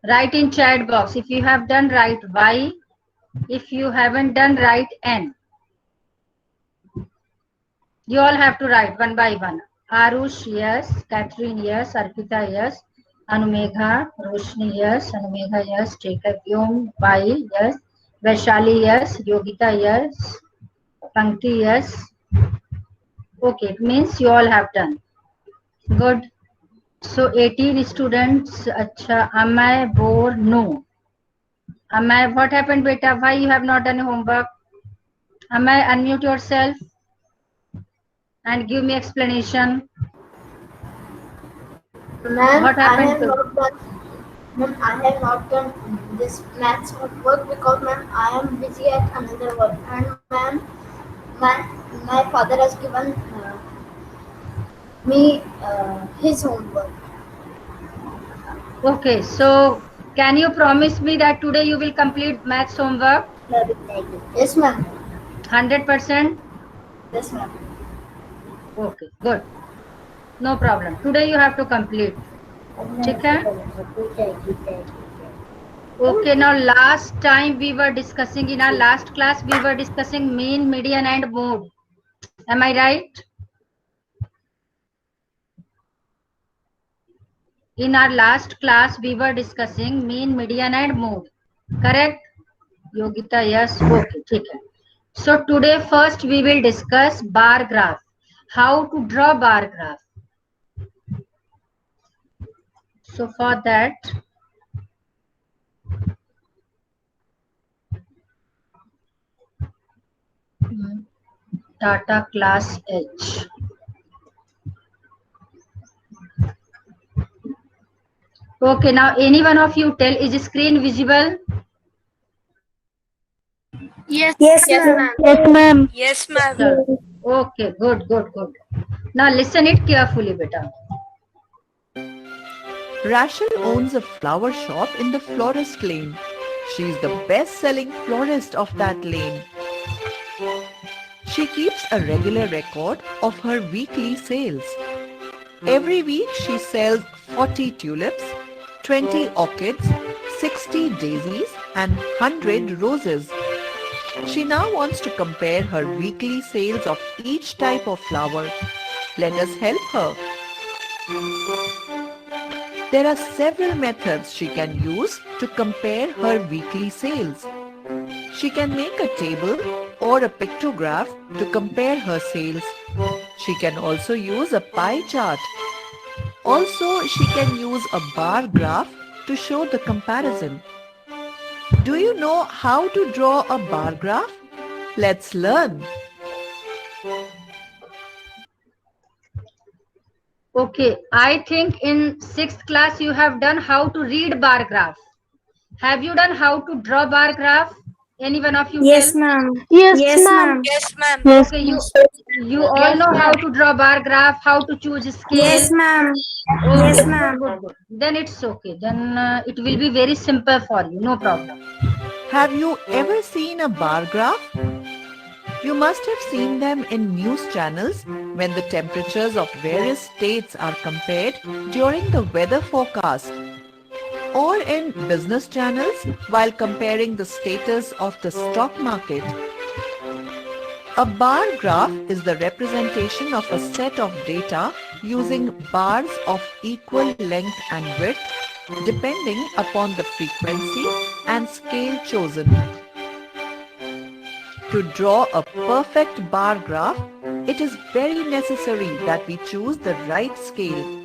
Write in chat box. If you have done, write Y. If you haven't done, write N. You all have to write one by one. Arush, yes. Catherine, yes. Arpita, yes. Anumegha, Roshni, yes. Anumegha, yes. Jacob, Yom, Y, yes. Vaishali, yes. Yogita, yes. Pankti, yes. Okay, it means you all have done. Good. So 18 students. Acha, am I bored? No. Am I? What happened, beta? Why you have not done homework? Am I? Unmute yourself and give me explanation. Ma'am, What I happened have to? not done. Ma'am, I have not done this maths homework because ma'am, I am busy at another work. And ma'am, my my father has given me his homework. Okay, so can you promise me that today you will complete maths homework? Yes, ma'am. 100%? Yes, ma'am. Okay, good. No problem. Today you have to complete. ठीक है? Okay, now last time we were discussing, in our last class, we were discussing mean, median and mode. Am I right? In our last class, we were discussing mean, median and mode. Correct? Yogita, yes. Okay, ठीक है. So today first we will discuss bar graph. How to draw bar graph. So for that, data class H. Okay, now any one of you tell, is screen visible? Yes, Yes, yes, ma'am. ma'am. Yes, ma'am. Yes, ma'am. Okay, good, good, good. Now listen it carefully, beta. Rachel owns a flower shop in the florist lane. She's the best-selling florist of that lane. She keeps a regular record of her weekly sales. Every week she sells 40 tulips, 20 orchids, 60 daisies and 100 roses. She now wants to compare her weekly sales of each type of flower. Let us help her. There are several methods she can use to compare her weekly sales. She can make a table or a pictograph to compare her sales. She can also use a pie chart. Also, she can use a bar graph to show the comparison. Do you know how to draw a bar graph? Let's learn. Okay, I think in 6th class you have done how to read bar graph. Have you done how to draw bar graph? Any one of you tell? Yes, ma'am. Yes, Yes, ma'am. ma'am. Yes, ma'am. Yes, Okay, ma'am. you all know how to draw bar graph, how to choose scale. Yes, ma'am. Okay, Yes, good, ma'am. good, good. Then it's okay. Then it will be very simple for you. No problem. Have you ever seen a bar graph? You must have seen them in news channels when the temperatures of various states are compared during the weather forecast, or in business channels while comparing the status of the stock market. A bar graph is the representation of a set of data using bars of equal length and width depending upon the frequency and scale chosen. To draw a perfect bar graph, it is very necessary that we choose the right scale.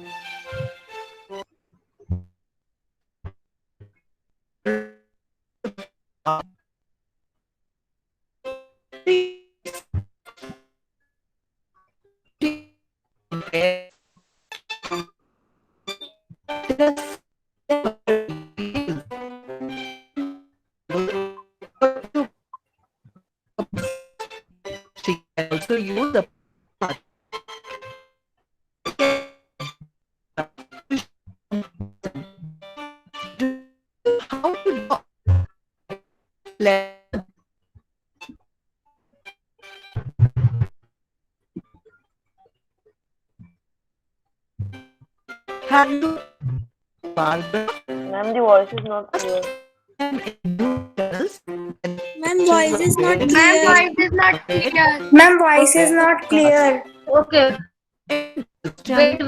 She can also use a how to draw. Have you bar graph? Ma'am, the voice is not clear. Ma'am, voice is not clear. Voice is not clear. Ma'am, voice is not clear. Okay. Wait.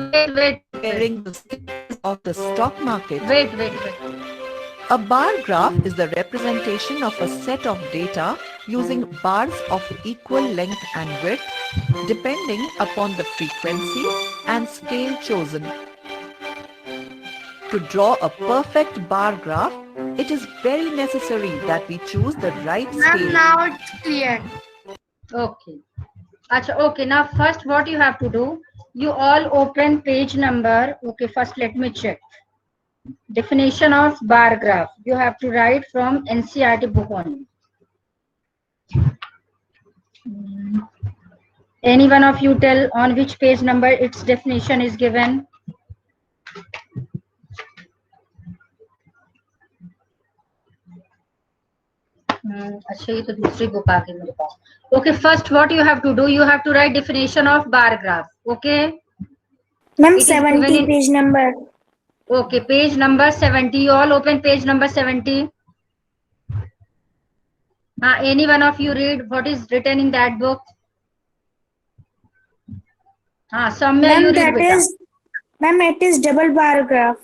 Comparing the status of the stock market. Wait. A bar graph is the representation of a set of data using bars of equal length and width depending upon the frequency and scale chosen. To draw a perfect bar graph, it is very necessary that we choose the right scale. Now it's clear. Okay. Acha, okay, now first what you have to do, you all open page number. Okay, first let me check. Definition of bar graph. You have to write from NCERT book only. Any one of you tell on which page number its definition is given? अच्छा ये तो दूसरी book आ गई मेरे पास. Okay, first what you have to do, you have to write definition of bar graph. Okay. Ma'am, It is given 70 in- page number. Okay, page number 70. You all open page number 70. Any one of you read what is written in that book? Samya, you Ma'am, read that beta. is, ma'am, it is double bar graph.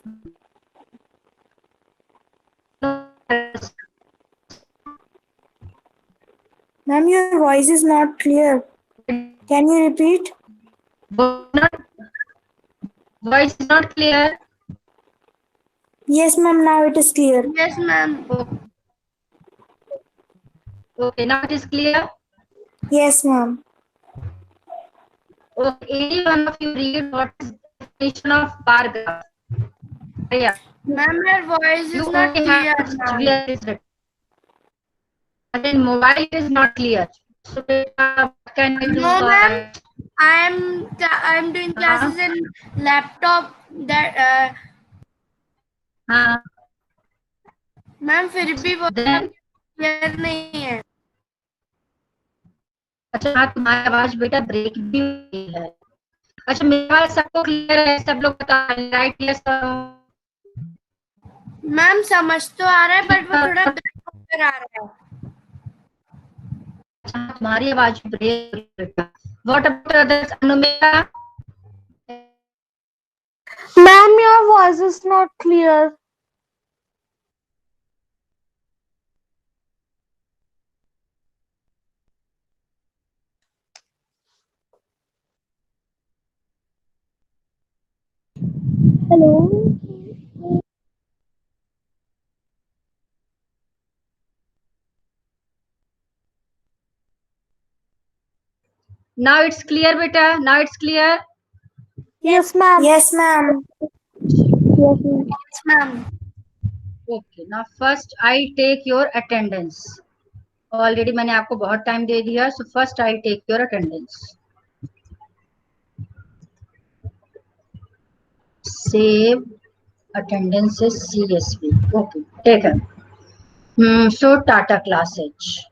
Ma'am, your voice is not clear. Can you repeat? Voice is not clear. Yes, ma'am, now it is clear. Yes, ma'am. Okay, now it is clear. Yes, ma'am. Okay, any one of you read what is the definition of bar graph? Yeah. Ma'am, your voice You is not only clear have to now. where is written. And then mobile is not clear. So what can I do? No, ma'am. I'm doing classes in laptop. That हाँ. Ma'am फिर भी वो Then clear नहीं है. अच्छा हाँ, तुम्हारी आवाज बेटा ब्रेक भी हुई है. अच्छा मेरा आवाज सबको क्लियर है? सब लोग बता राइट यस. मैम समझ तो आ रहा है बट वो थोड़ा ब्रेक होकर आ रहा है. अच्छा तुम्हारी आवाज ब्रेक बेटा. What about others? Anumika? Ma'am, your voice is not clear. Hello. Now it's clear beta. Now it's clear. Yes, ma'am. Yes, ma'am. Yes, ma'am. Okay, now first I take your attendance. Already मैंने आपको बहुत time दे दिया. So first I take your attendance. Save attendance is CSV. Okay, taken. So Tata class H.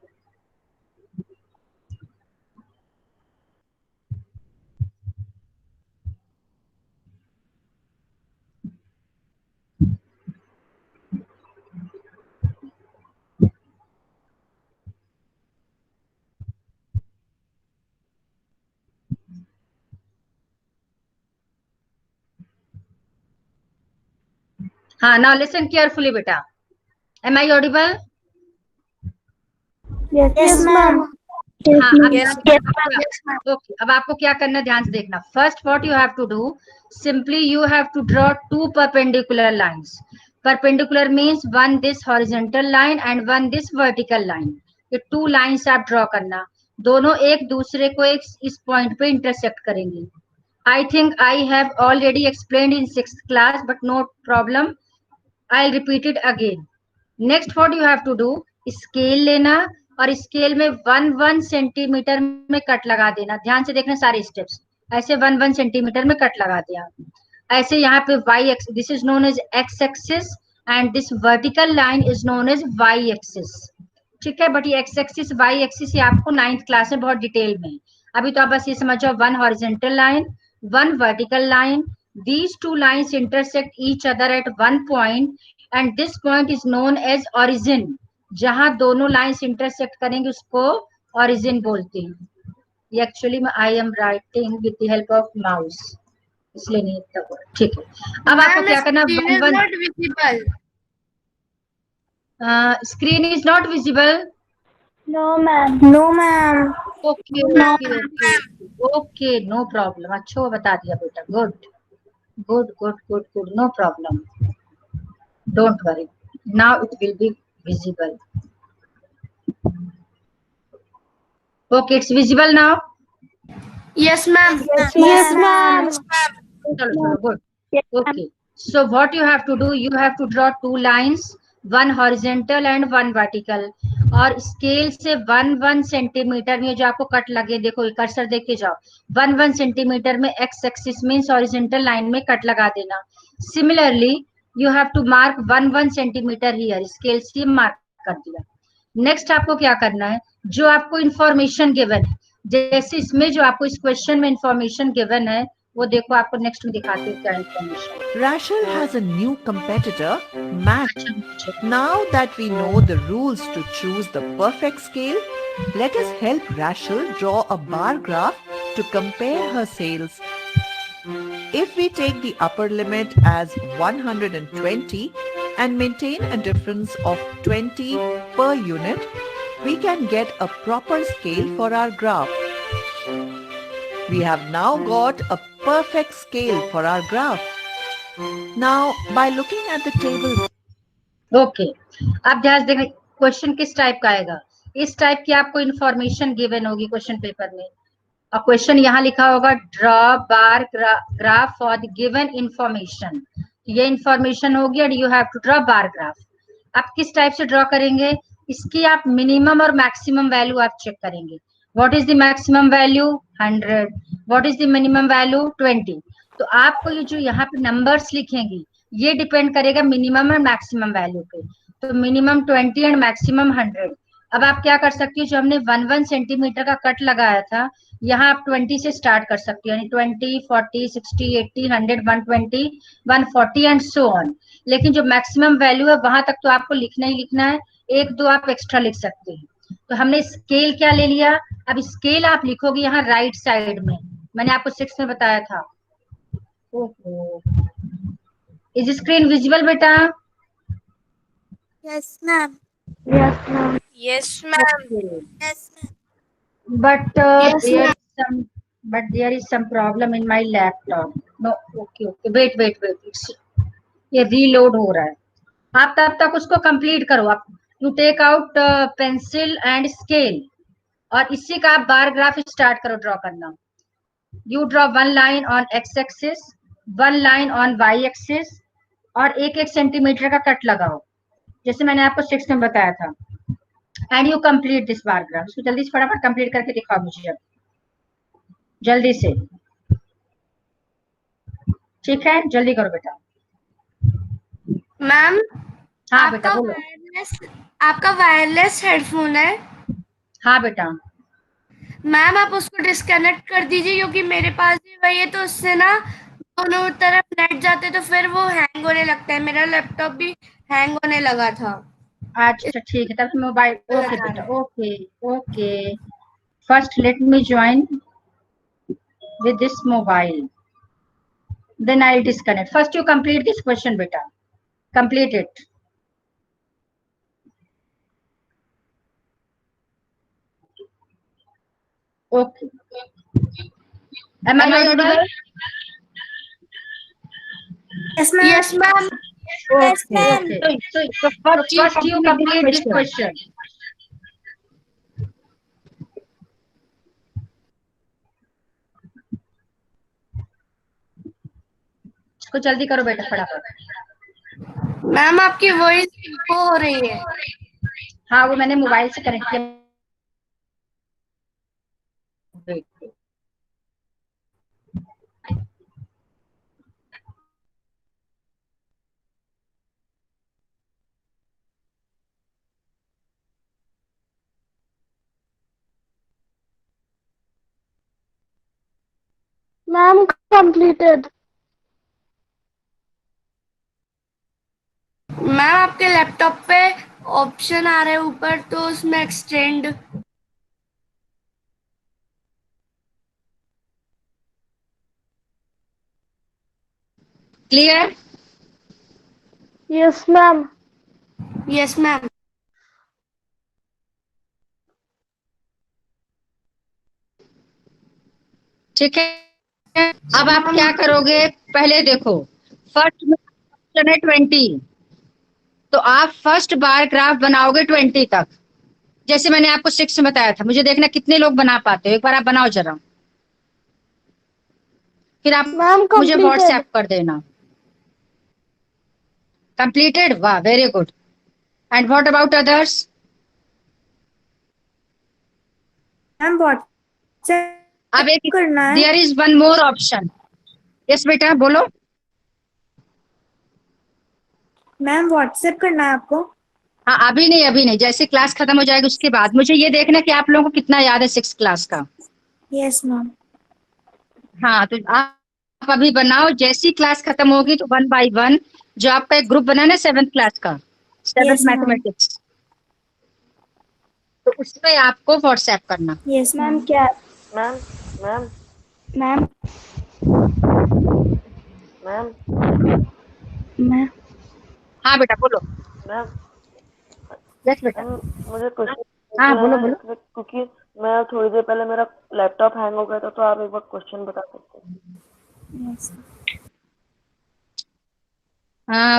Now listen carefully beta. Am I audible? Yes, ma'am. Okay, अब आपको क्या करना है ध्यान से देखना. First what you have to do, simply you have to draw two perpendicular lines. Perpendicular means one this horizontal line and one this vertical line. ये two lines आप draw करना. दोनों एक दूसरे को इस point पे intersect करेंगी. I think I have already explained in 6th class, but no problem. I'll repeat it again. Next what you have to do, scale लेना और स्केल में 1 सेंटीमीटर में कट लगा देना. ध्यान से देखना सारे स्टेप्स. ऐसे 1 सेंटीमीटर में कट लगा दिया. ऐसे यहाँ पे y axis, this is known as x axis and this vertical line is known as y axis. ठीक है, बट ये x एक्सिस y एक्सिस ये आपको 9th क्लास में बहुत डिटेल में. अभी तो आप बस ये समझो, one horizontal line, one vertical line, these two lines intersect each other at one point and this point is known as origin. जहां दोनों लाइंस इंटरसेक्ट करेंगे उसको ऑरिजिन बोलते हैं. ये actually I am writing with the help of mouse, इसलिए नहीं इतना वर्ड. ठीक है, अब आपको क्या करना, one one. not visible. Screen is not visible. No, ma'am. No, ma'am. Okay okay okay okay, no problem. अच्छा वो बता दिया बेटा. Good good good good good, no problem. Don't worry, now it will be visible. Okay, it's visible now. Yes, ma'am. Yes, ma'am. चलो चलो, good. Okay, so what you have to do, you have to draw two lines, one horizontal and one vertical. और scale से 1 centimetre में जो आपको cut लगे, देखो cursor देख के जाओ, 1 सेंटीमीटर में x axis means horizontal line में कट लगा देना. Similarly you have to mark 1 centimetre here, scale से मार्क कर दिया. नेक्स्ट आपको क्या करना है, जो आपको इंफॉर्मेशन गिवन है, जैसे इसमें जो आपको इस क्वेश्चन में इंफॉर्मेशन गिवन है, वो देखो आपको नेक्स्ट में दिखाती हूँ क्या information. Rachel has a new competitor, Matt. Now that we know the rules to choose the perfect scale, let us help Rachel draw a bar graph to compare her sales. If we take the upper limit as 120 and maintain a difference of 20 per unit, we can get a proper scale for our graph. We have now got a perfect scale for our graph. Now, by looking at the table, okay, अब ध्यान देंगे question किस type का आएगा. इस type की आपको information given होगी क्वेश्चन पेपर में, और क्वेश्चन यहाँ लिखा होगा draw bar graph for the given information. ये इंफॉर्मेशन होगी and you have to draw bar graph. आप किस टाइप से ड्रॉ करेंगे, इसकी आप मिनिमम और मैक्सिमम वैल्यू आप चेक करेंगे. What is the maximum value 100, what is the minimum value 20. तो आपको ये जो यहाँ पे नंबर्स लिखेंगे ये डिपेंड करेगा मिनिमम और मैक्सिमम वैल्यू पे. तो मिनिमम 20 एंड मैक्सिमम 100. अब आप क्या कर सकती हो, जो हमने 1 सेंटीमीटर का कट लगाया था, यहाँ आप 20 से स्टार्ट कर सकती हो, यानी 20, 40, 60, 80, 100, 120, 140 एंड सो ऑन. लेकिन जो मैक्सिमम वैल्यू है वहां तक तो आपको लिखना ही लिखना है, एक दो आप एक्स्ट्रा लिख सकते हैं. तो हमने स्केल क्या ले लिया, अब स्केल आप लिखोगे यहाँ राइट साइड में, मैंने आपको 6 में बताया था. ओहो, इज स्क्रीन विजिबल बेटा? Yes, ma'am. Yes, ma'am. Yes, ma'am. Okay. Yes, ma'am. But Yes, there ma'am. is some, but there is some problem in my laptop. No, okay, okay. Wait. It's, ये reload हो रहा है. आप तब तक उसको complete करो. आप you take out pencil and scale, और इसी का आप बार ग्राफ स्टार्ट करो ड्रॉ करना. You draw 1 line on x axis, 1 line on y axis, और 1 सेंटीमीटर का कट लगाओ, जैसे मैंने आपको 6 में बताया था. And you complete this bar graph. इसको जल्दी से फटाफट कंप्लीट करके दिखाओ मुझे अब, जल्दी से. ठीक है, जल्दी करो बेटा. मैम, हाँ बेटा बोलो. आपका वायरलेस हेडफोन है. हाँ बेटा. मैम आप उसको डिस्कनेक्ट कर दीजिए, क्योंकि मेरे पास भी वही है, तो उससे ना दोनों तरफ नेट जाते तो फिर वो हैंग होने लगता है. मेरा लैपटॉप भी हैंग होने लगा था. अच्छा ठीक है, तब मोबाइल. ओके बेटा, okay. First let me join with this mobile, then I'll disconnect. First you complete this question beta, complete it. Okay, am I audible? Yes, ma'am. Yes, ma'am. Okay. So first you complete this question. इसको जल्दी करो बेटा फटाफट. Ma'am आपकी voice echo हो रही है. हाँ, वो मैंने मोबाइल से कनेक्ट किया. Ma'am, completed. मैम आपके लैपटॉप पे ऑप्शन आ रहे हैं ऊपर, तो उसमें extend. Clear? Yes, ma'am. Yes ma'am. ठीक है, अब आप क्या करोगे? पहले देखो, फर्स्ट में ऑप्शन है 20, तो आप फर्स्ट बार ग्राफ बनाओगे 20 तक, जैसे मैंने आपको 6 में बताया था। मुझे देखना कितने लोग बना पाते हो, एक बार आप बनाओ जरा, फिर आप Ma'am, मुझे completed. व्हाट्सएप कर देना। कंप्लीटेड, वाह very good. And what about others? Ma'am WhatsApp अब एक, करना है। There is one more option. Yes बेटा बोलो। मैम व्हाट्सएप करना है आपको। हाँ अभी नहीं, अभी नहीं, जैसे क्लास खत्म हो जाएगी उसके बाद। मुझे ये देखना कि आप लोगों को कितना याद है 6 क्लास का। Yes ma'am. हाँ तो आप अभी बनाओ, जैसी क्लास खत्म होगी तो 1 बाय 1 जो आपका एक ग्रुप बना है ना 7th क्लास का, 7th यस मैम। मैथमेटिक्स, तो उसमें आपको व्हाट्सएप करना। Yes Ma'am, ma'am. क्या? Ma'am ma'am Ma'am, ma'am ma'am. हाँ बेटा बोलो। मैम यस बेटा। मैम मुझे क्वेश्चन हाँ पूछना बोलो है बोलो। इसमें, क्योंकि मैं थोड़ी देर पहले मेरा लैपटॉप हैंग हो गया था, तो आप एक बार क्वेश्चन बता सकते हैं? Yes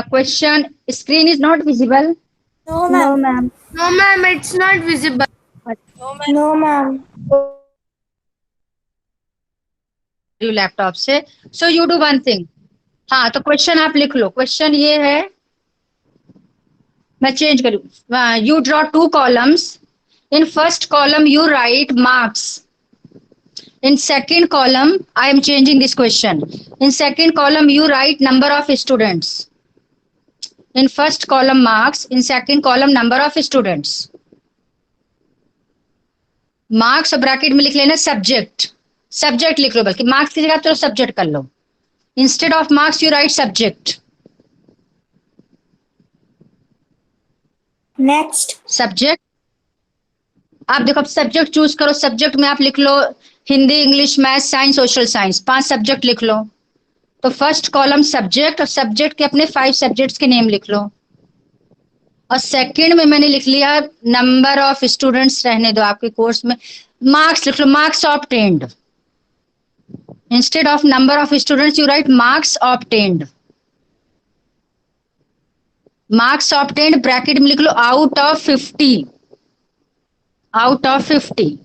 question, screen is not visible. No No, मैम। ma'am. No ma'am, it's not visible. No ma'am. Laptop से, so you do one thing. हाँ तो क्वेश्चन आप लिख लो। क्वेश्चन ये है, मैं चेंज करूँ, you draw 2 columns. In first column you write marks, in second column I am changing this question. In second column you write number of students. In first column marks, in second column number of students. Marks और bracket में लिख लेना subject. Subject लिख लो, बल्कि marks की जगह तो subject कर लो। Instead of marks you write subject. Next. Subject, आप देखो अब सब्जेक्ट चूज करो। सब्जेक्ट में आप लिख लो Hindi, English, math, science, social science, 5 subject लिख लो। तो फर्स्ट कॉलम सब्जेक्ट, और सब्जेक्ट के अपने 5 सब्जेक्ट्स के नेम लिख लो। और सेकंड में मैंने लिख लिया नंबर ऑफ स्टूडेंट्स, रहने दो आपके कोर्स में। मार्क्स लिख लो, marks obtained. Instead of number of students you write marks obtained. Marks obtained bracket में लिख लो आउट ऑफ 50। Out of 50।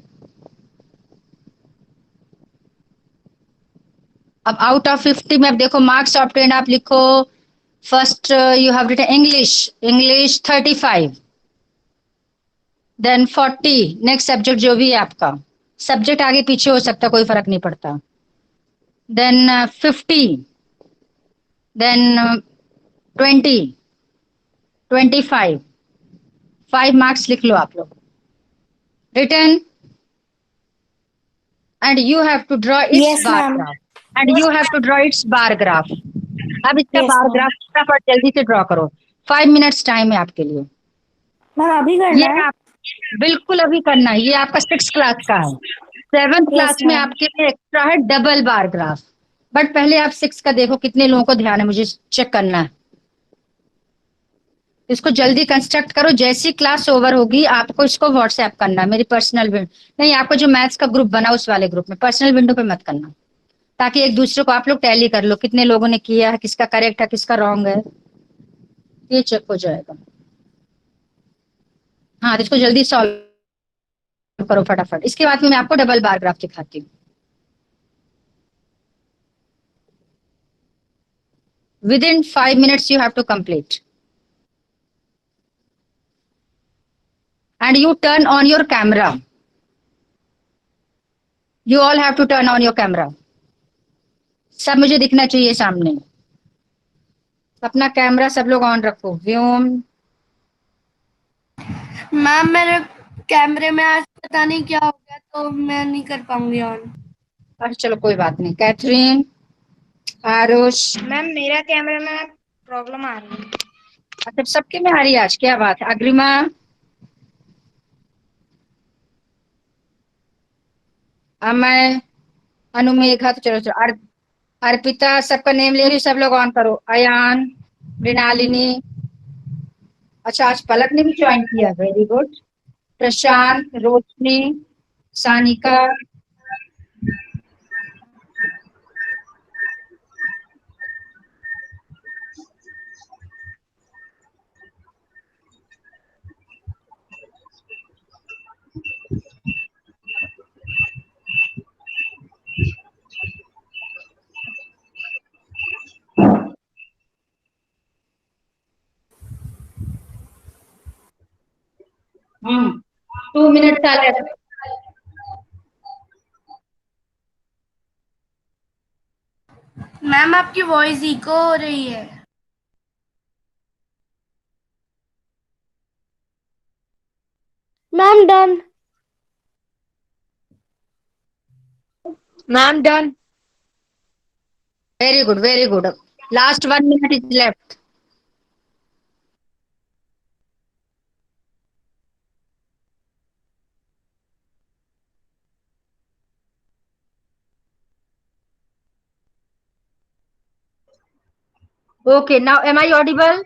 अब आउट ऑफ 50 में अब देखो मार्क्स ऑब्टेन्ड आप लिखो। First you have written English, English 35, then 40। Next subject जो भी है आपका, सब्जेक्ट आगे पीछे हो सकता, कोई फर्क नहीं पड़ता। देन 50, देन 20, 25, 5 मार्क्स लिख लो आप लोग। Return, and you have to draw its yes bar ma'am. Graph, and you have to draw its bar graph. अब इसका Yes, बार ma'am. ग्राफ फटाफट जल्दी से ड्रॉ करो। 5 मिनट्स टाइम है आपके लिए। मैम अभी करना ये है। आप बिल्कुल अभी करना है, ये आपका 6 क्लास का है। 7th Yes, क्लास में ma'am. आपके लिए एक्स्ट्रा है डबल बार ग्राफ। बट पहले आप 6 का देखो कितने लोगों को ध्यान है, मुझे चेक करना है। इसको जल्दी कंस्ट्रक्ट करो। जैसी क्लास ओवर होगी आपको इसको व्हाट्सएप करना है मेरी पर्सनल विंडो, नहीं आपको जो मैथ्स का ग्रुप बना उस वाले ग्रुप में, पर्सनल विंडो पे मत करना, ताकि एक दूसरे को आप लोग टैली कर लो कितने लोगों ने किया है, किसका करेक्ट है किसका रॉन्ग है, ये चेक हो जाएगा। हाँ तो इसको जल्दी सॉल्व करो फटाफट। इसके बाद में मैं आपको डबल बार ग्राफ दिखाती हूँ। Within 5 minutes you have to complete. And you turn on your camera. You all have to turn on your camera. सब मुझे दिखना चाहिए सामने। अपना कैमरा सब लोग ऑन रखो। व्योम, मैम मेरे कैमरे में आज पता नहीं क्या हो गया, तो मैं नहीं कर पाऊंगी ऑन। अच्छा चलो कोई बात नहीं। कैथरीन, आरुष, मैम मेरा कैमरा में प्रॉब्लम आ रही है। अच्छा, सबके में आ रही है आज, क्या बात है। अग्रिमा, अमय, अनुमेघा, तो चलो चलो, अर्पिता, सबका नेम ले रही हूँ, सब लोग ऑन करो। अयान, मृणालिनी, अच्छा आज पलक ने भी ज्वाइन किया, very good. Prashant, Roshni, Sanika, hmm, 2 minute चाले। मैम आपकी वॉइस इको हो रही है। Ma'am done. Ma'am done, very good very good. Last 1 minute is left. Okay, now am I audible?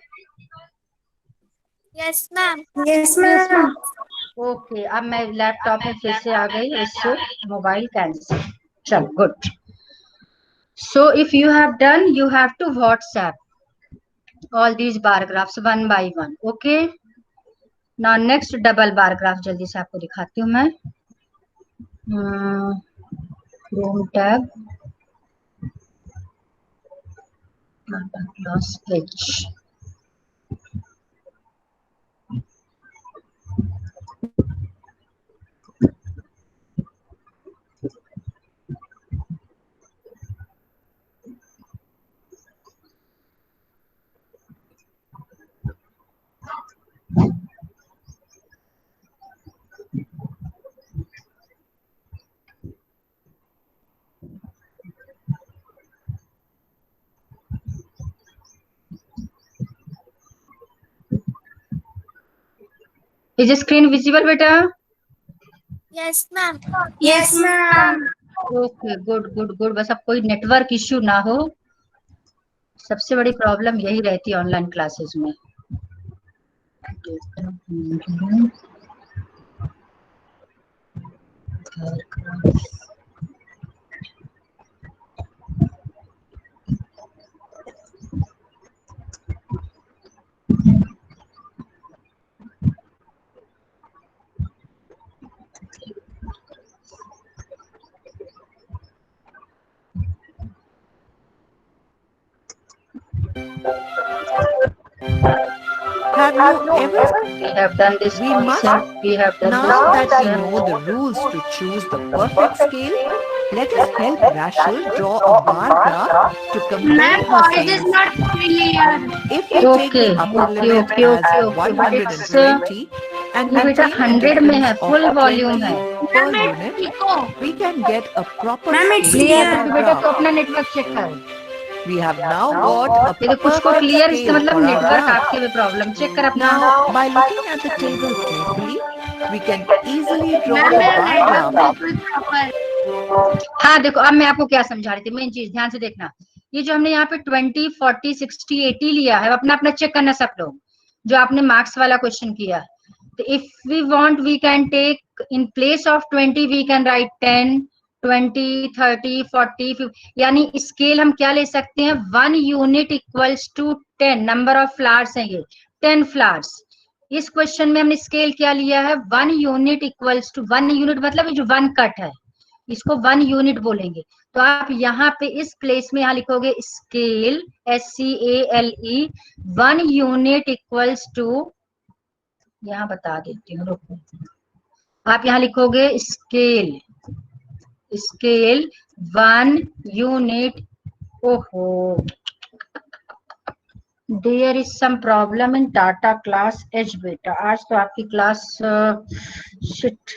Yes ma'am. Yes, ma'am. Okay, अब मैं लैपटॉप में फिर से आ गई, इससे मोबाइल कैंसिल। चल good. So if you have done, you have to WhatsApp all these bar graphs one by one. Okay, now next double bar graph जल्दी से आपको दिखाती हूँ मैं। Chrome tab, class H. Is the screen visible बेटा? Yes ma'am. Yes, ma'am. Okay good good good, बस अब कोई नेटवर्क इश्यू ना हो, सबसे बड़ी प्रॉब्लम यही रहती है ऑनलाइन क्लासेस में। Have you ever We have done this We must- concept. We have done this Now that we concept. know the rules to choose the perfect scale, let us help Rachel draw a bar graph to compare ma'am her voice is scales. Not clear. If we take the upper Okay, limit okay, as okay, okay, but it's 120 and ये बेटा maintain a 100 में है, difference full of volume 20 है। per ma'am unit, echo. we can get a proper Ma'am, it's scale clear है bar तो बेटा, तो graph. अपना नेटवर्क चेक कर। We have now got a ये तो कुछ को perfect क्लियर, इसका scale मतलब for our नेटवर्क graph. आपके में प्रॉब्लम, चेक कर अपना। Now, by looking at the table carefully, we can easily draw ma'am the मेरा bar नेटवर्क graph. बिल्कुल प्रॉपर। हाँ देखो, अब मैं आपको क्या समझा रही थी, मेन चीज ध्यान से देखना। ये जो हमने यहाँ पे 20, 40, 60, 80 लिया है, अपना अपना चेक करना सब लोग, जो आपने मार्क्स वाला क्वेश्चन किया। तो if we want, we can take in place of 20, we can write 10, 20, 30, 40, 50। यानी स्केल हम क्या ले सकते हैं, 1 unit equals to 10 number of flowers हैं, ये 10 फ्लावर्स। इस क्वेश्चन में हमने स्केल क्या लिया है, 1 यूनिट इक्वल्स टू, 1 यूनिट मतलब ये जो 1 कट है, इसको 1 यूनिट बोलेंगे। तो आप यहाँ पे इस प्लेस में यहाँ लिखोगे scale, SCALE, 1 unit equals to, यहाँ बता देती हूँ रुको, आप यहाँ लिखोगे स्केल, स्केल 1 यूनिट। ओहो, there is some problem in Tata class H बेटा, आज तो आपकी क्लास शिट,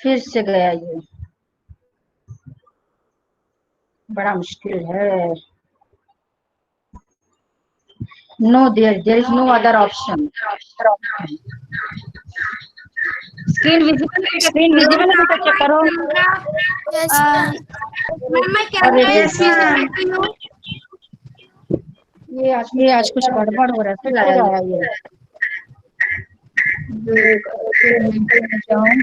फिर से गया ये, बड़ा मुश्किल है। No, there is no other option. Screen visible है बेटा, check करो. Yes, ma'am. Ma'am, my और camera yes, is visible to you. ये आज कुछ गड़बड़ हो रहा है, फिर से आया ये. जाऊं.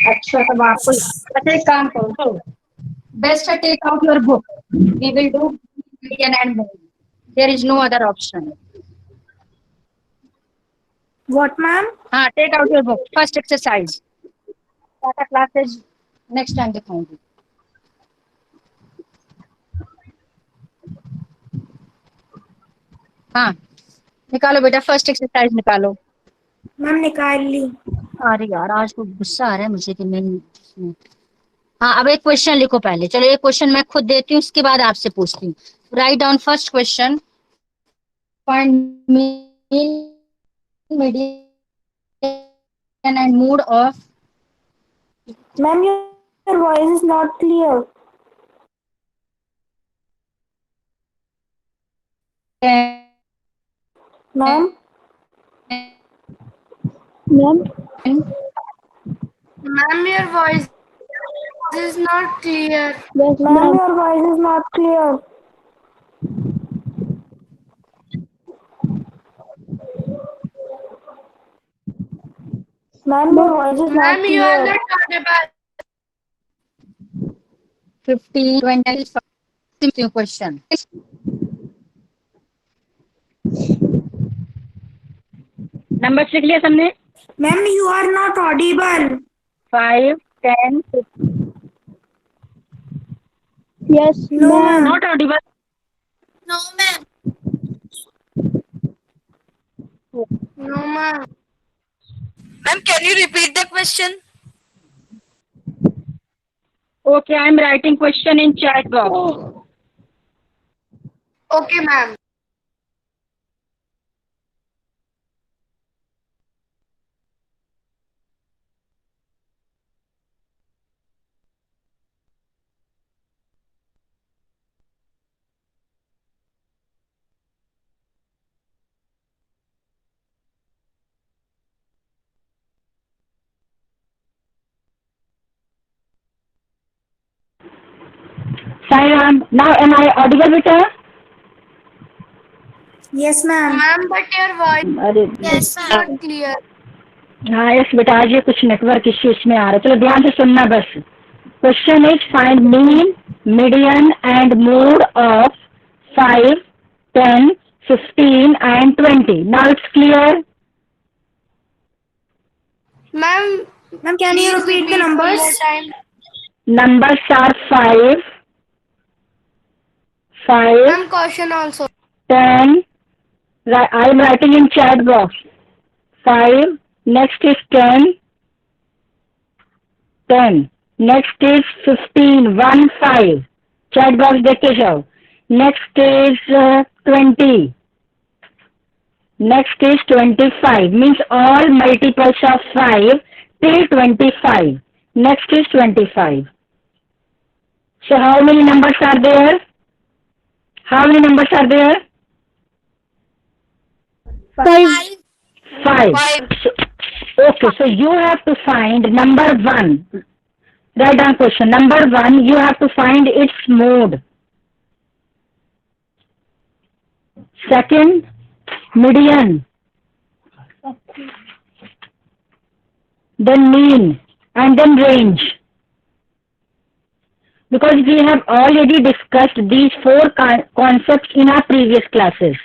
अच्छा, तब आपको अच्छा एक काम करो, तो बेस्ट है take out your book. We will do median and mode. There is no other option. What, ma'am? हाँ, take out your book. First exercise. Tata classes next time दिखाऊंगी. हाँ, निकालो बेटा, फर्स्ट एक्सरसाइज निकालो. Ma'am, निकाल ली. अरे यार, आज को गुस्सा आ रहा है मुझे कि मैं. हाँ, अब एक क्वेश्चन लिखो पहले. चलो, एक क्वेश्चन मैं खुद देती हूँ, उसके बाद आपसे पूछती हूँ. Write down first question. Find mean, median and mood off. Ma'am, your voice is not clear. Ma'am? Ma'am? Ma'am, your voice is not clear. Yes, ma'am, your voice is not clear. Ma'am, your voice is not Ma'am, you are clear. not audible. 15, 20 question. Number लिख लिया सबने. Ma'am, you are not audible. 5, 10. Yes, no, ma'am. Not audible. No, ma'am. No, ma'am. Ma'am, can you repeat the question? Okay, I am writing question in chat box. Okay, ma'am. Now am I audible beta? Yes, ma'am. Ma'am, but your voice अरे is not clear. हाँ, yes बेटा, आज ये कुछ network issue इसमें आ रहा है. चलो ध्यान से सुनना बस. Question is find mean, median and mode of 5, 10, 15 and 20. Now it's clear. Ma'am, Ma'am, can you please repeat the one numbers? more time. Numbers are 5, Ma'am, caution also. 10. I am writing in chat box. 5. Next is 10. 10. Next is 15. 1, 5. Chat box देखते जाओ. Next is 20. Next is 25. Means all multiples of 5 till 25. Next is 25. So how many numbers are there? How many numbers are there? 5. 5. Okay, so you have to find number 1. Write down question. Number 1, you have to find its mode. Second, median. Then mean. And then range. Because we have already discussed these 4 concepts in our previous classes.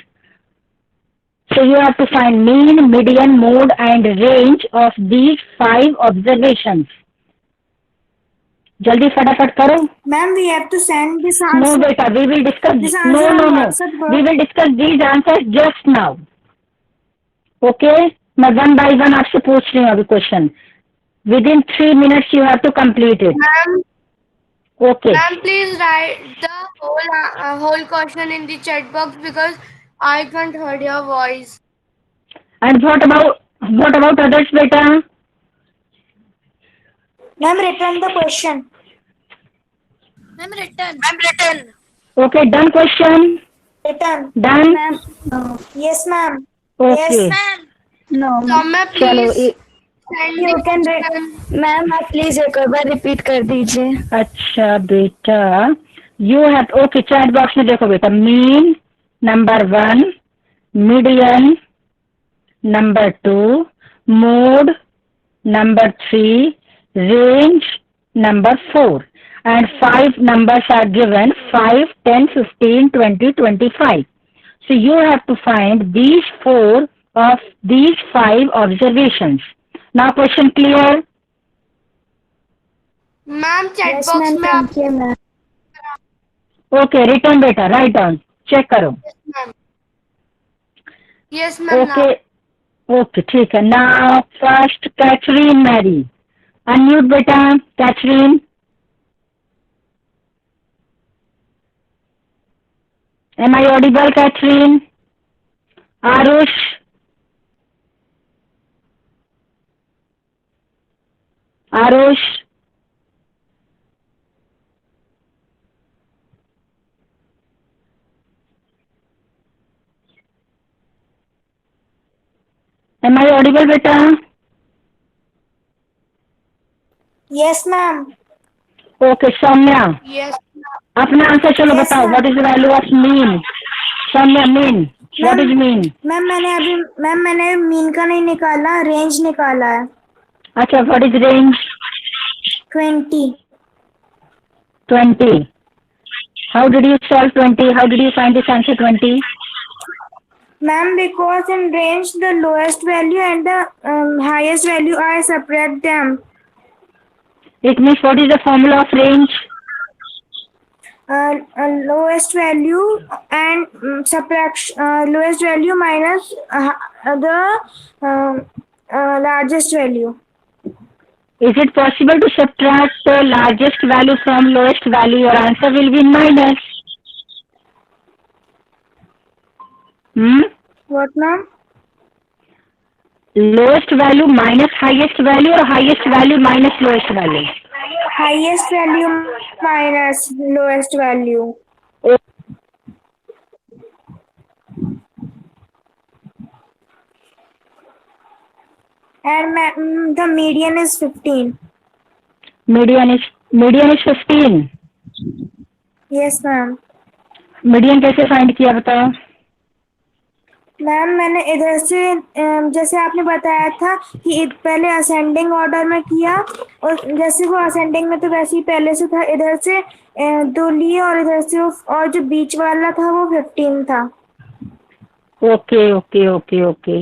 So you have to find mean, median, mode and range of these 5 observations. jaldi फटाफट करो. Ma'am, we have to send this No answer. beta, we will discuss. This No, answer no, on no. WhatsApp group. We will discuss these answers just now. Okay? मैं one by one आपसे पूछ रही हूँ अभी question. Within 3 minutes you have to complete it. Ma'am, Okay. ma'am, please write the whole question in the chat box because I can't hear your voice. And what about What about others, beta? Ma'am, return the question. Ma'am, written. Okay, done question. Return. Done. Ma'am Yes, ma'am. Okay. Yes. No Soumya, चलो please send you the can question. Ma'am आप please एक और बार repeat कर दीजिए. अच्छा बेटा, you have, okay, chat box में देखो बेटा. Mean number 1, median number 2, mode number 3, range number 4, and 5 numbers are given: 5, 10, 15, 20, 25. So you have to find these 4 of these 5 observations. Now question clear? Ma'am, chat yes box ma'am में आप. Thank you ma'am. Okay, written beta, write down, check करो. Yes, ma'am. Okay, okay, ठीक है. Now first Catherine Mary, unmute बेटा. Catherine, am I audible, Catherine? Arush, Arush, am I audible बेटा? Yes, ma'am. Okay, Soumya, Yes. अपना answer चलो Yes, बताओ. ma'am. What is the value of mean? Soumya, mean. What is mean? Ma'am मैंने mean का नहीं निकाला, range निकाला है. अच्छा, what is range? 20. 20. How did you solve 20? How did you find this answer 20? Ma'am, because in range the lowest value and the highest value, I separate them. It means what is the formula of range? Lowest value and subtraction, lowest value minus the largest value. Is it possible to subtract the largest value from lowest value? Your answer will be minus. What, ma'am? Lowest value minus highest value or highest value minus lowest value? Highest value minus lowest value. And the median is 15. Median is 15. Yes, ma'am. Median कैसे find किया बताओ? Ma'am मैंने इधर से जैसे आपने बताया था कि पहले असेंडिंग ऑर्डर में किया, और जैसे वो असेंडिंग में तो वैसे ही पहले से था, इधर से 2 लिए और इधर से और जो बीच वाला था वो 15 था. ओके ओके ओके ओके,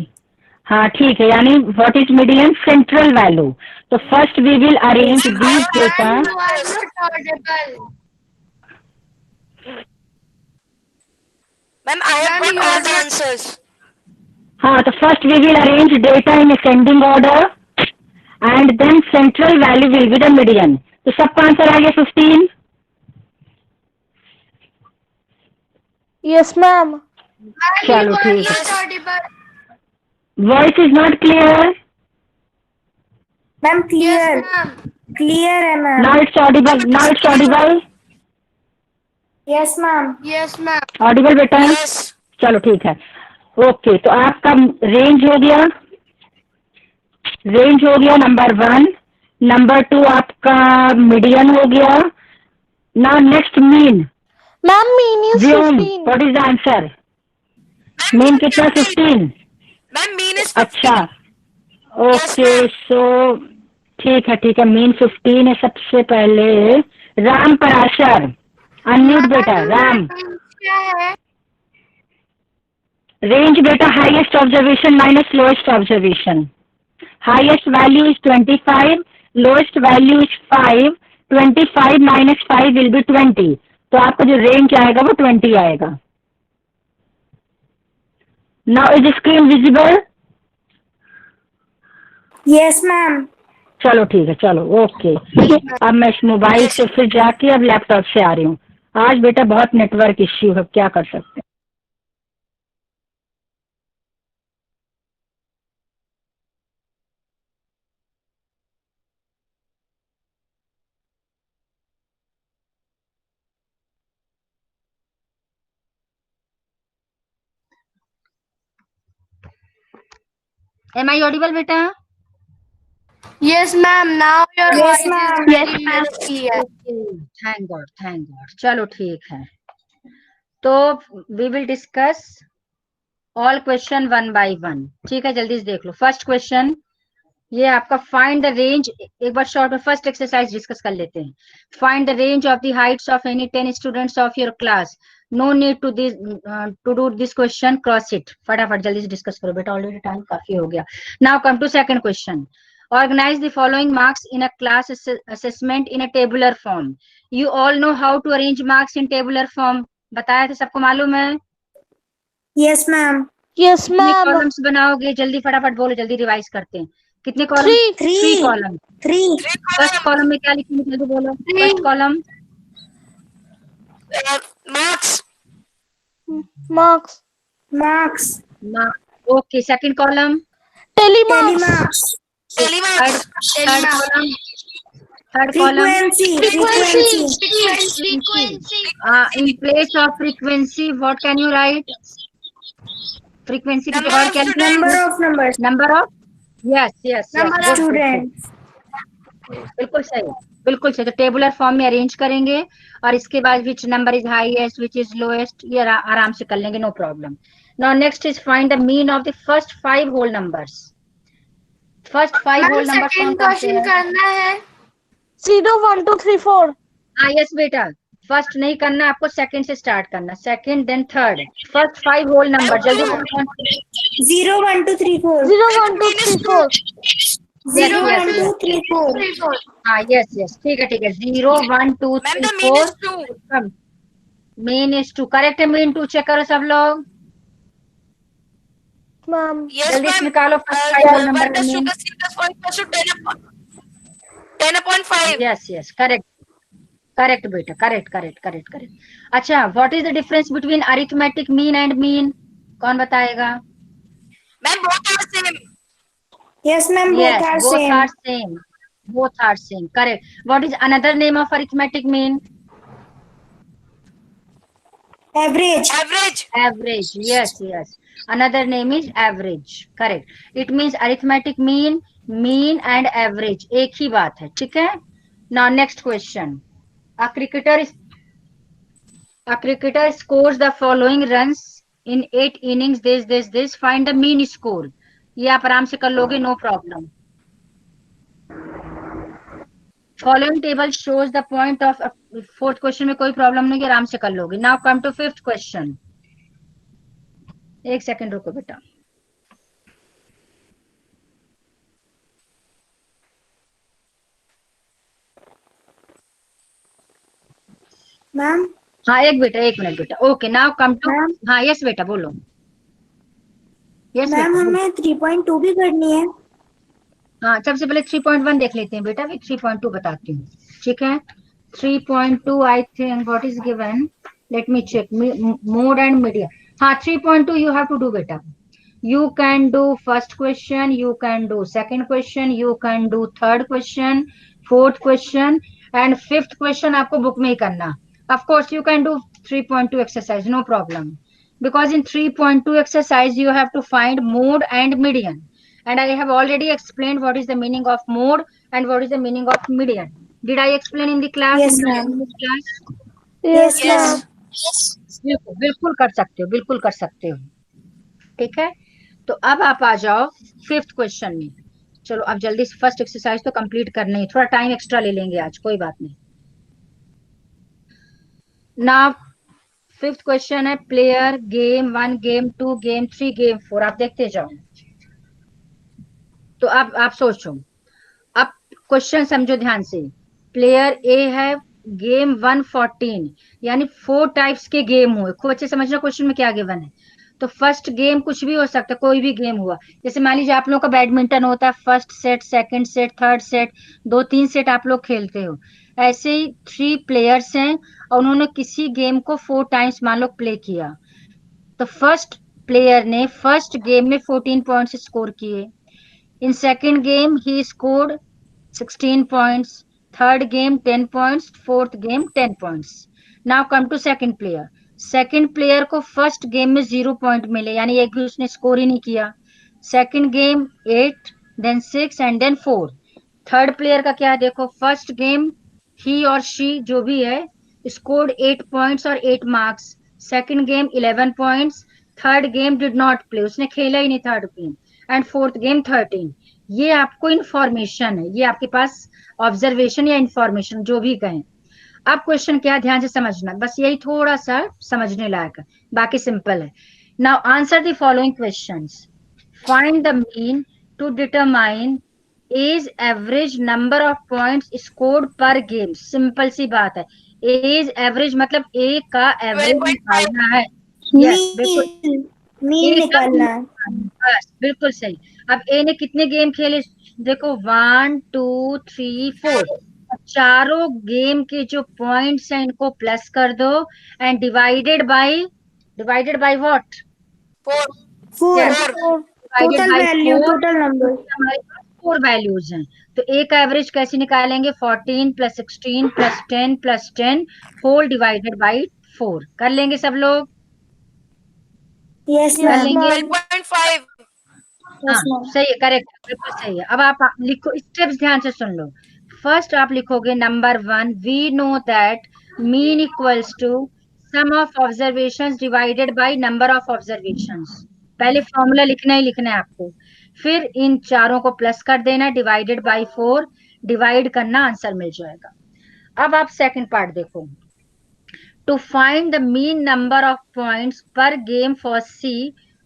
हाँ ठीक है. यानी what is median? Central value. तो first we will arrange these data. You are not audible. Ma'am, I have Ma'am, got you all are the not. answers. हाँ, तो first we will arrange data in ascending order and then central value will be the median. तो सबका answer आ गया 15. Yes, ma'am. Ma'am, चलो you are ठीक है. not audible. Voice is not clear. Ma'am clear Yes, ma'am. Clear है ma'am. Now it's audible. Now it's audible. Yes ma'am. Yes, ma'am. Audible बेटा. Yes. चलो ठीक है. ओके, तो आपका रेंज हो गया. रेंज हो गया नंबर 1. नंबर 2 आपका मीडियन हो गया. Now next mean. Ma'am, mean is Vyom, 15. What is the answer? Mean कितना? 15. Ma'am, mean is 15. अच्छा, Yes, ओके. ma'am. सो ठीक है. मीन 15 है. सबसे पहले राम पराशर, अनम्यूट बेटा. राम, क्या है? रेंज बेटा highest observation minus lowest observation. Highest value is 25, lowest value is 5. 25 minus 5 will be 20. तो आपका जो रेंज आएगा वो 20 आएगा. Now is screen visible? Yes ma'am. चलो ठीक है. चलो ओके. अब मैं इस मोबाइल से फिर जाके अब लैपटॉप से आ रही हूँ. आज बेटा बहुत नेटवर्क इश्यू है, क्या कर सकते हैं. Am I audible बेटा? Yes, ma'am. Now your Yes, voice is ma'am. very much clear. Okay, thank God, thank God. चलो ठीक है, तो we will discuss all question one by one. ठीक है, जल्दी से देख लो. फर्स्ट क्वेश्चन ये आपका फाइंड द रेंज. एक बार शॉर्ट में फर्स्ट एक्सरसाइज डिस्कस कर लेते हैं. Find the range of the heights of any 10 students of your class. No need to do this question, cross it. फटाफट जल्दी से डिस्कस करो बेटा, ऑलरेडी टाइम काफी हो गया. Now come to second question. Organize the following marks in a class assessment in a tabular form. You all know how to arrange marks in tabular form. बताया था, सबको मालूम है. Yes, ma'am. Yes, कितने ma'am. Columns बनाओगे? जल्दी फटाफट बोलो, जल्दी रिवाइज करते हैं. कितने column? Three. 3 column. 3. First column में क्या लिखेंगे? जल्दी बोलो. First column Marks. Marks. Marks. Okay. Second column Telemarks. Telemarks. Third column third column Frequency. in place of frequency what can you write? frequency के बाद क्या लिखना? Number of numbers. Number of. Yes Number of students. बिल्कुल सही, बिल्कुल सही. तो tabular form में अरेंज करेंगे और इसके बाद which number is highest, which is lowest, ये आराम से कर लेंगे, no problem. Now next is find the mean of the first 5 whole numbers. First 5 whole numbers कौन सेकंड कौन से क्वेश्चन हैं? करना है. 0, 1, 2, 3, 4. हाँ यस बेटा, फर्स्ट नहीं करना आपको, सेकंड से स्टार्ट करना. Second then third. First 5 whole number जल्दी बोलो. 0, 1, 2, 3, 4. 0, 1, 2, 3, 4. 0, 1, 2, 3, 4. हाँ यस ठीक है 0 1 2 3 4. Mean is 2. करेक्ट है. मीन 2 चेक करो सब लोग. Ma'am. जल्दी से निकालो फर्स्ट 5 होल नंबर का मीन. 10.5. यस करेक्ट बेटा, करेक्ट. अच्छा, what is the difference between arithmetic mean and mean? कौन बताएगा? Ma'am, both are same. Yes, ma'am. Yes, Both are both same. are same. Both are same. Correct. What is another name of arithmetic mean? Average. Average. Yes. Another name is average. Correct. It means arithmetic mean, mean and average. एक ही बात है, ठीक है? Now next question. A cricketer scores the following runs in 8 innings. This. Find the mean score. ये आप आराम से कर लोगे, no problem. Following table shows the point of. Fourth question में कोई प्रॉब्लम नहीं, आराम से कर लोगे. Now come to fifth question. एक सेकंड रुको बेटा. Ma'am. हाँ एक मिनट बेटा. Okay now come to. हाँ यस बेटा बोलो. यस मैम बेटा. हमें 3.2 भी करनी है. हाँ सबसे पहले 3.1 देख लेते हैं बेटा, फिर 3.2 बताती हूँ, ठीक है? 3.2 I think what is given. Let me check. Mode and media. हाँ 3.2 यू हैव टू डू बेटा. You can do first question, you can do second question, you can do third question, fourth question and fifth question आपको book में ही करना. Of course you can do 3.2 exercise, no problem. Because in 3.2 exercise you have to find mode and median. And I have already explained what is the meaning of mode and what is the meaning of median. Did I explain in the class? Yes, in the ma'am. class? Yes, ma'am. बिल्कुल कर सकते हो. ठीक है, तो अब आप आ जाओ फिफ्थ क्वेश्चन में. चलो अब जल्दी से फर्स्ट एक्सरसाइज तो कंप्लीट करना है, थोड़ा टाइम एक्स्ट्रा ले लेंगे आज, कोई बात नहीं. ना फिफ्थ क्वेश्चन है player game 1 game 2 game 3 game 4. आप देखते जाओ. तो अब आप सोचो, अब क्वेश्चन समझो ध्यान से. प्लेयर ए है गेम 114, यानी 4 टाइप्स के गेम हुए. खूब अच्छे समझना क्वेश्चन में क्या गिवन है. तो फर्स्ट गेम कुछ भी हो सकता है, कोई भी गेम हुआ. जैसे मान लीजिए आप लोगों का बैडमिंटन होता है, first set, second set, third set, 2-3 set आप लोग खेलते हो. ऐसे ही 3 प्लेयर्स हैं और उन्होंने किसी गेम को 4 टाइम्स मान लो प्ले किया. तो फर्स्ट प्लेयर ने फर्स्ट गेम में 14 पॉइंट्स स्कोर किए. In second game he scored 16 points, third game 10 points, fourth game 10 points. Now come to second player. Second player को फर्स्ट गेम में 0 पॉइंट मिले, यानी एक भी उसने स्कोर ही नहीं किया. Second game 8, then 6 and then 4। Third player का क्या है देखो, फर्स्ट गेम ही और शी जो भी है स्कोर्ड 8 पॉइंट्स और 8 marks, second game 11 points, third game did not play, उसने खेला ही नहीं third game, and fourth game 13। ये आपको इंफॉर्मेशन है, ये आपके पास ऑब्जर्वेशन या इंफॉर्मेशन जो भी कहें। अब क्वेश्चन क्या है, ध्यान से समझना, बस यही थोड़ा सा समझने लायक है, बाकी सिंपल है। Now answer the following questions. Find the mean to determine age average number of points scored per game. Simple सी बात है, एज एवरेज मतलब ए का एवरेज 12.5. निकालना है। यस बिल्कुल, मीन ए का निकालना है। बस बिल्कुल सही। अब ए ने कितने गेम खेले देखो, 1 2 3 4, चारों गेम के जो पॉइंट्स हैं इनको प्लस कर दो and divided by what, 4. Four. Yes, divided total by value, 4। Total number. हमारे पास 4 वैल्यूज हैं, तो ए का एवरेज कैसे निकालेंगे, 14 plus 16 plus 10 plus 10 whole divided by 4। कर लेंगे सब लोग, यस कर मैम। लेंगे। 12.5. हाँ यस मैम। सही है, करेक्ट, बिल्कुल सही है। अब आप लिखो, स्टेप्स ध्यान से सुन लो। फर्स्ट आप लिखोगे number 1, we know that mean equals to sum of observations divided by number of observations. पहले फॉर्मूला लिखना ही लिखना है आपको, फिर इन चारों को प्लस कर देना, डिवाइडेड बाय 4, डिवाइड करना, आंसर मिल जाएगा। अब आप सेकंड पार्ट देखो, to find the mean number of points per game for C,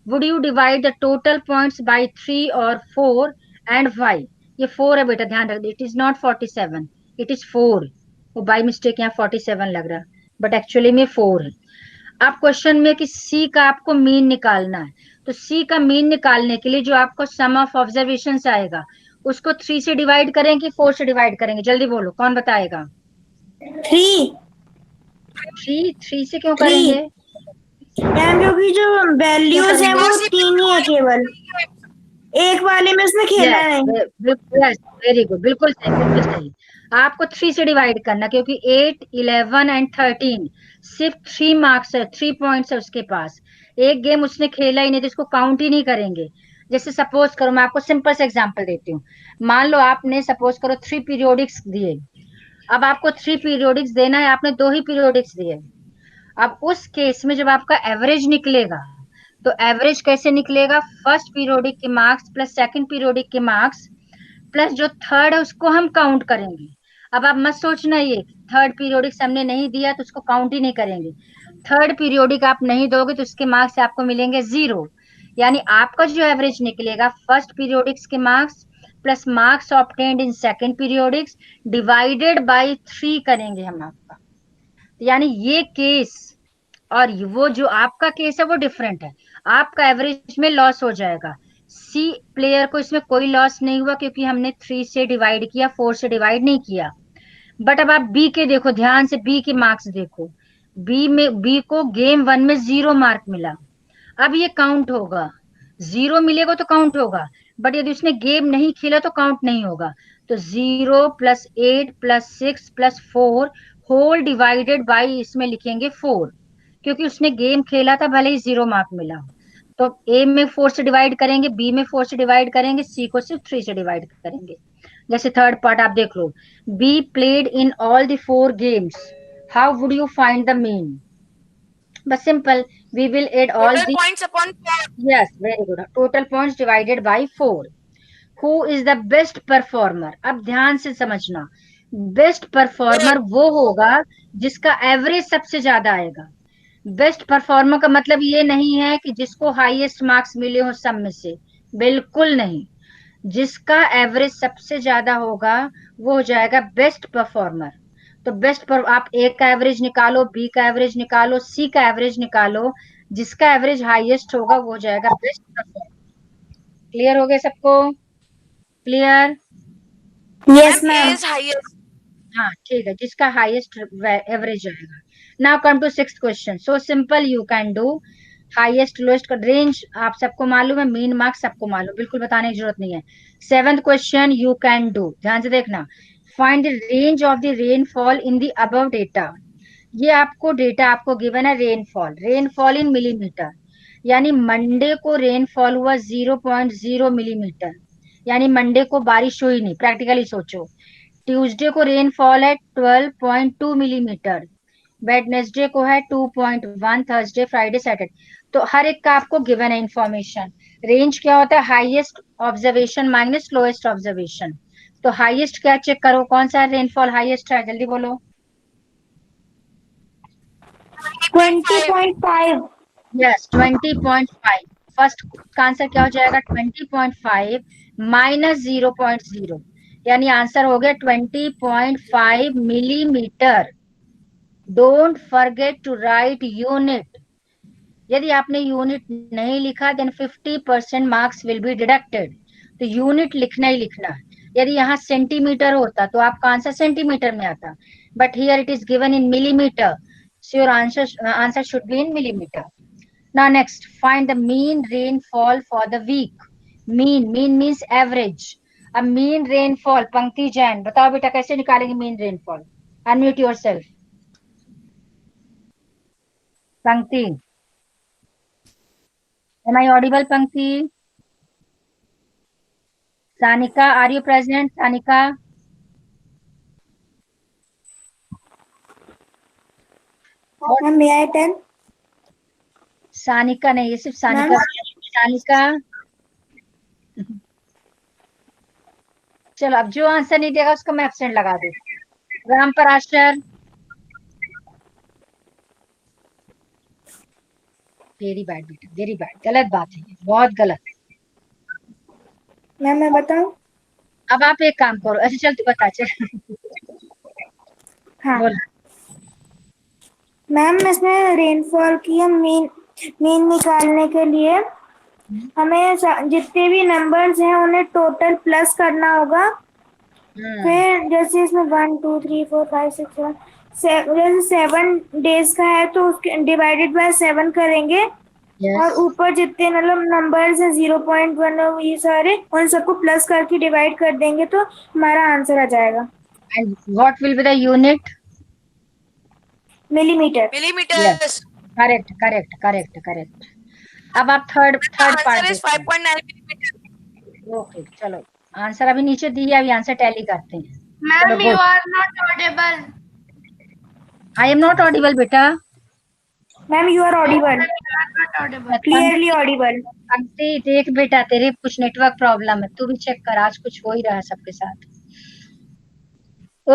would you divide the total points by 3 or 4 and why? ये 4 है बेटा, ध्यान रख, it is not 47, it is 4। वो बाई मिस्टेक यहाँ 47 लग रहा, बट एक्चुअली में 4 है। आप क्वेश्चन में कि C का आपको मीन निकालना है, तो C का मीन निकालने के लिए जो आपको सम ऑफ ऑब्जर्वेशन आएगा उसको 3 से डिवाइड करेंगे, 4 से डिवाइड करेंगे, जल्दी बोलो कौन बताएगा। 3। 3 से क्यों 3 करेंगे, मैम, क्योंकि जो वैल्यूज है वो करेंगे? 3 ही है केवल, एक वाले में उसने खेला नहीं। यस वेरी गुड, बिल्कुल सही, बिल्कुल सही। आपको 3 से डिवाइड करना, क्योंकि 8 11 एंड 13 सिर्फ 3 मार्क्स है, 3 पॉइंट्स है उसके पास, एक गेम उसने खेला ही नहीं तो इसको काउंट ही नहीं करेंगे। जैसे सपोज करो, मैं आपको सिंपल से एग्जांपल देती हूँ। मान लो आपने सपोज करो 3 पीरियोडिक्स दिए, अब आपको 3 पीरियोडिक्स देना है, आपने 2 ही पीरियोडिक्स दिए। अब उस केस में जब आपका एवरेज निकलेगा, तो एवरेज कैसे निकलेगा, फर्स्ट पीरियोडिक के मार्क्स प्लस सेकंड पीरियोडिक के मार्क्स प्लस जो थर्ड है उसको हम काउंट करेंगे। अब आप मत सोचना ये थर्ड पीरियोडिक हमने नहीं दिया तो उसको काउंट ही नहीं करेंगे। थर्ड पीरियोडिक आप नहीं दोगे तो उसके मार्क्स आपको मिलेंगे 0, यानी आपका जो एवरेज निकलेगा फर्स्ट पीरियोडिक्स के marks plus marks obtained in second periodics divided by 3 करेंगे हम आपका। यानी ये केस और वो जो आपका केस है वो डिफरेंट है, आपका एवरेज में लॉस हो जाएगा। सी प्लेयर को इसमें कोई लॉस नहीं हुआ क्योंकि हमने 3 से डिवाइड किया, 4 से डिवाइड नहीं किया। बट अब आप बी के देखो, ध्यान से बी के मार्क्स देखो, बी को गेम 1 में 0 मार्क मिला, अब ये काउंट होगा, 0 मिलेगा तो काउंट होगा, बट यदि उसने गेम नहीं खेला तो काउंट नहीं होगा। तो 0 plus 8 plus 6 plus 4 whole divided by इसमें लिखेंगे 4, क्योंकि उसने गेम खेला था भले ही 0 मार्क मिला। तो ए में 4 से डिवाइड करेंगे, बी में 4 से डिवाइड करेंगे, सी को सिर्फ 3 से डिवाइड करेंगे। जैसे थर्ड पार्ट आप देख लो, B played in all the 4 games, how would you find the mean, बस simple, we will add all Total the, points upon 4. Yes very good, total points divided by 4। Who is the best performer, अब ध्यान से समझना, best performer वो होगा जिसका average सबसे ज्यादा आएगा। बेस्ट परफॉर्मर का मतलब ये नहीं है कि जिसको हाईएस्ट मार्क्स मिले हो सब में से, बिल्कुल नहीं, जिसका एवरेज सबसे ज्यादा होगा वो हो जाएगा बेस्ट परफॉर्मर। तो बेस्ट पर आप ए का एवरेज निकालो, बी का एवरेज निकालो, सी का एवरेज निकालो, जिसका एवरेज हाईएस्ट होगा वो हो जाएगा बेस्ट परफॉर्मर। क्लियर हो गया सबको, clear, yes Ma'am, A ma'am. is highest. हाँ ठीक है, जिसका हाईएस्ट एवरेज आएगा। Now come to sixth question, so simple, you can do highest lowest का रेंज आप सबको मालूम है, मीन मार्क्स सबको मालूम, बिल्कुल बताने की जरूरत नहीं है। Seventh question you can do, ध्यान से देखना, find the range of the rainfall in the above data. ये आपको डेटा आपको गिवन है रेनफॉल, रेनफॉल इन मिलीमीटर, यानी मंडे को रेनफॉल हुआ 0.0 मिलीमीटर, यानी मंडे को बारिश हुई नहीं, प्रैक्टिकली सोचो। ट्यूसडे को रेनफॉल है 12.2 मिलीमीटर, वेडनेसडे को है 2.1, थर्सडे फ्राइडे सैटरडे। तो हर एक का आपको गिवन है इंफॉर्मेशन। रेंज क्या होता है? Highest observation minus lowest observation. तो हाईएस्ट क्या चेक करो, कौन सा रेनफॉल हाईएस्ट है, जल्दी बोलो। 20.5। यस 20.5। फर्स्ट का आंसर क्या हो जाएगा? 20.5 माइनस 0.0, यानी आंसर हो गया 20.5 millimetre. Don't forget to write unit. यदि आपने यूनिट नहीं लिखा then 50% marks will be deducted. तो यूनिट लिखना ही लिखना। यदि यहाँ सेंटीमीटर होता तो आपका आंसर सेंटीमीटर में आता, but here it is given in millimetre, so your answer should be in millimetre. Now next, find the mean rainfall for the week. Mean means average. अब mean rainfall, पंक्ति जैन बताओ बेटा कैसे निकालेंगे mean rainfall? Unmute yourself. पंक्ति, am I audible? Pankti, Sanika, are you present? Sanika, ma'am may I tell? Sanika नहीं, ये सिर्फ सानिका। सानिका, चलो अब जो आंसर नहीं देगा उसको मैं एब्सेंट लगा दे। राम पराशर, वेरी बैड बेटा, वेरी बैड, गलत बात है, बहुत गलत। मैम मैं बताऊं? अब आप एक काम करो, अच्छा चल तू बता, चल हाँ बोल। मैम, इसमें रेनफॉल की हम मीन निकालने के लिए हमें जितने भी नंबर्स हैं उन्हें टोटल प्लस करना होगा। फिर जैसे इसमें 1 2 3 4 5 6 7, जैसे 7 डेज का है तो उसके डिवाइडेड बाय 7 करेंगे। Yes. और ऊपर जितने मतलब नंबर्स हैं 0.1 और ये सारे, उन सबको प्लस करके डिवाइड कर देंगे तो हमारा आंसर आ जाएगा। And what will be the unit? Millimetre. Millimeters. Correct, correct, correct, correct. अब आप third The part answer is देखते हैं। 5.9 millimeters. ओके चलो, आंसर अभी नीचे दिया, अभी आंसर टैली करते हैं। Ma'am you are not audible. I am not audible बेटा। Ma'am you are audible, not audible. Clearly audible. पंक्ति देख बेटा, तेरे कुछ नेटवर्क प्रॉब्लम है, तू भी चेक कर, आज कुछ हो ही रहा है सबके साथ।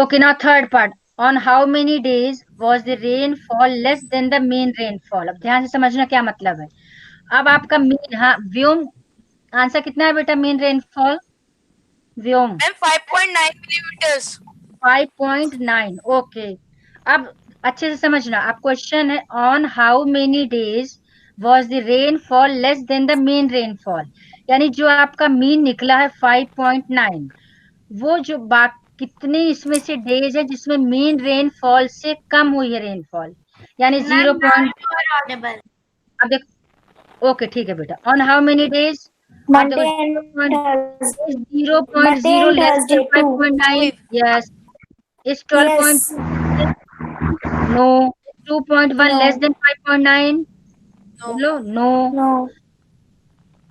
Okay now third part, on how many days was the rainfall less than the mean rainfall. अब ध्यान से समझना क्या मतलब है। अब आपका मीन, हाँ व्योम, आंसर कितना है बेटा मीन रेनफॉल? व्योम Ma'am, 5.9 millimeters. 5.9। ओके, अब अच्छे से समझना। अब क्वेश्चन है on how many days was the rainfall less than the mean rainfall, यानी जो आपका मीन निकला है 5.9, वो जो कितने इसमें से डेज है जिसमें मीन रेनफॉल से कम हुई है रेनफॉल, यानी 0. You are audible. अब देख, ओके ठीक है बेटा, on how many days? Monday and Thursday. 0.0 less than 5.9. Yes. Is 12. Yes. No. 2.1 No. less than 5.9? No. No. No. No.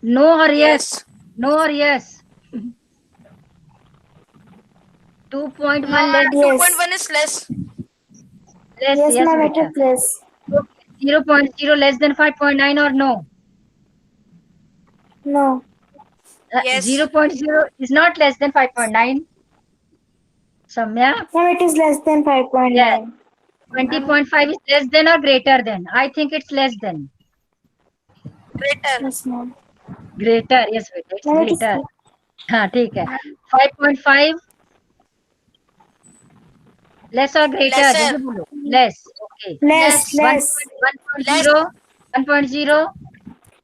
No or yes? Yes. No or yes? 2.1 less. Yes. 2.1 is less. Less. Yes, Yes, ma'am, it beta. is less. 0.0 less than 5.9 or no? No. Yes. 0.0 is not less than 5.9. Samya? No, it is less than 5.9. Yes. 20.5 is less than or greater than? I think it's less than. Greater. Yes, ma'am. Greater. Yes, beta. It's No, it is greater. हाँ ठीक है। 5.5 less और greater? Lesser. जल्दी बोलो। Less. Okay. Less. Less. 1.0 1.0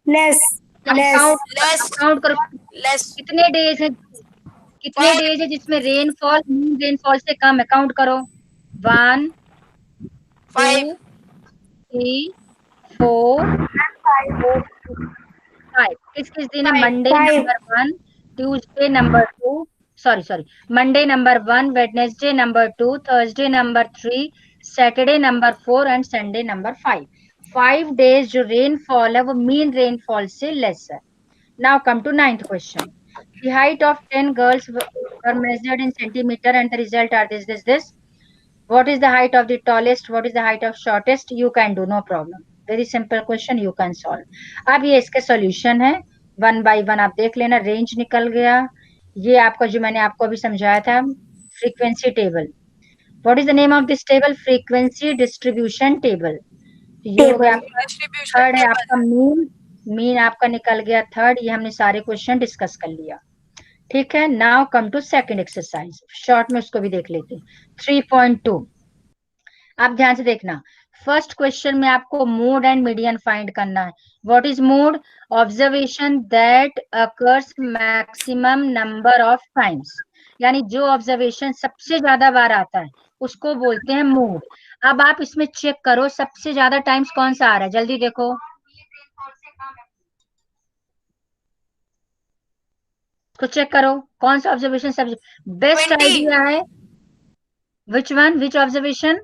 Less. Less. Less. Count करो, Less. कितने days है, कितने Five. डेज है जिसमें रेनफॉल मीन रेनफॉल से कम है? काउंट करो। 1 5. 2 3 4 5। किस किस दिन है? Monday Five. Number 1, Tuesday number 2, sorry Monday number 1, Wednesday number 2, Thursday number 3, Saturday number 4 and Sunday number 5। 5 days जो रेनफॉल है वो मीन रेनफॉल से लेस है. Now come to 9th question. The height of 10 girls were measured in centimeter and the result are this. What is the height of the tallest? What is the height of shortest? You can do, no problem. Very simple question, you can solve. अब ये इसके solution है. 1 by 1 आप देख लेना. Range निकल गया. ये आपका जो मैंने आपको अभी समझाया था, frequency table. What is the name of this table? Frequency distribution table. ये हो गया आपका Distribution थर्ड है. table. आपका मीन आपका निकल गया थर्ड. ये हमने सारे क्वेश्चन डिस्कस कर लिया. ठीक है. Now come to second exercise. Short में उसको भी देख लेते हैं. 3.2. आप ध्यान से देखना. फर्स्ट क्वेश्चन में आपको मोड एंड मीडियन फाइंड करना है. What is mode? Observation that occurs maximum number of times. यानी जो ऑब्जर्वेशन सबसे ज्यादा बार आता है उसको बोलते हैं मोड. अब आप इसमें चेक करो सबसे ज्यादा टाइम्स कौन सा आ रहा है. जल्दी देखो. तो चेक करो कौन सा ऑब्जर्वेशन सबसे बेस्ट 20. आइडिया है. Which one? Which observation?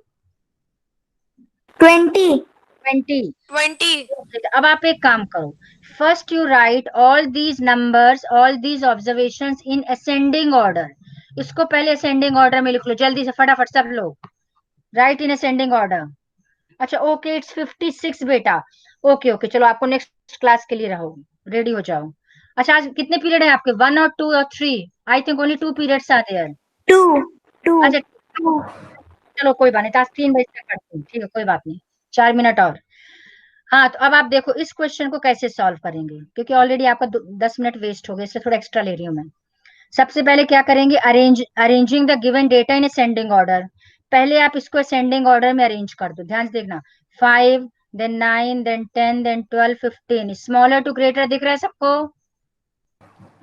20. 20. 20. अब आप एक काम करो. First you right all these numbers, all these observations in ascending order. इसको पहले असेंडिंग ऑर्डर में लिख लो जल्दी से फटाफट सब लोग. राइट इन असेंडिंग ऑर्डर. अच्छा ओके इट्स 56 बेटा. ओके ओके चलो आपको नेक्स्ट क्लास के लिए रहो, रेडी हो जाओ. अच्छा आज कितने पीरियड है आपके? 1 और 2 और 3? I think only 2 periods are there. 2. अच्छा चलो कोई बात नहीं. आज 3 बजे तक करती हूँ. ठीक है कोई बात नहीं. 4 मिनट और. हाँ तो अब आप देखो इस क्वेश्चन को कैसे सॉल्व करेंगे, क्योंकि ऑलरेडी आपका 10 मिनट वेस्ट हो गए, इससे थोड़ा एक्स्ट्रा ले रही हूँ मैं. सबसे पहले क्या करेंगे? Arranging the given data in ascending order. पहले आप इसको असेंडिंग ऑर्डर में अरेंज कर दो. ध्यान से देखना. 5 then 9 then 10 then 12 15. Smaller to greater दिख रहा है सबको?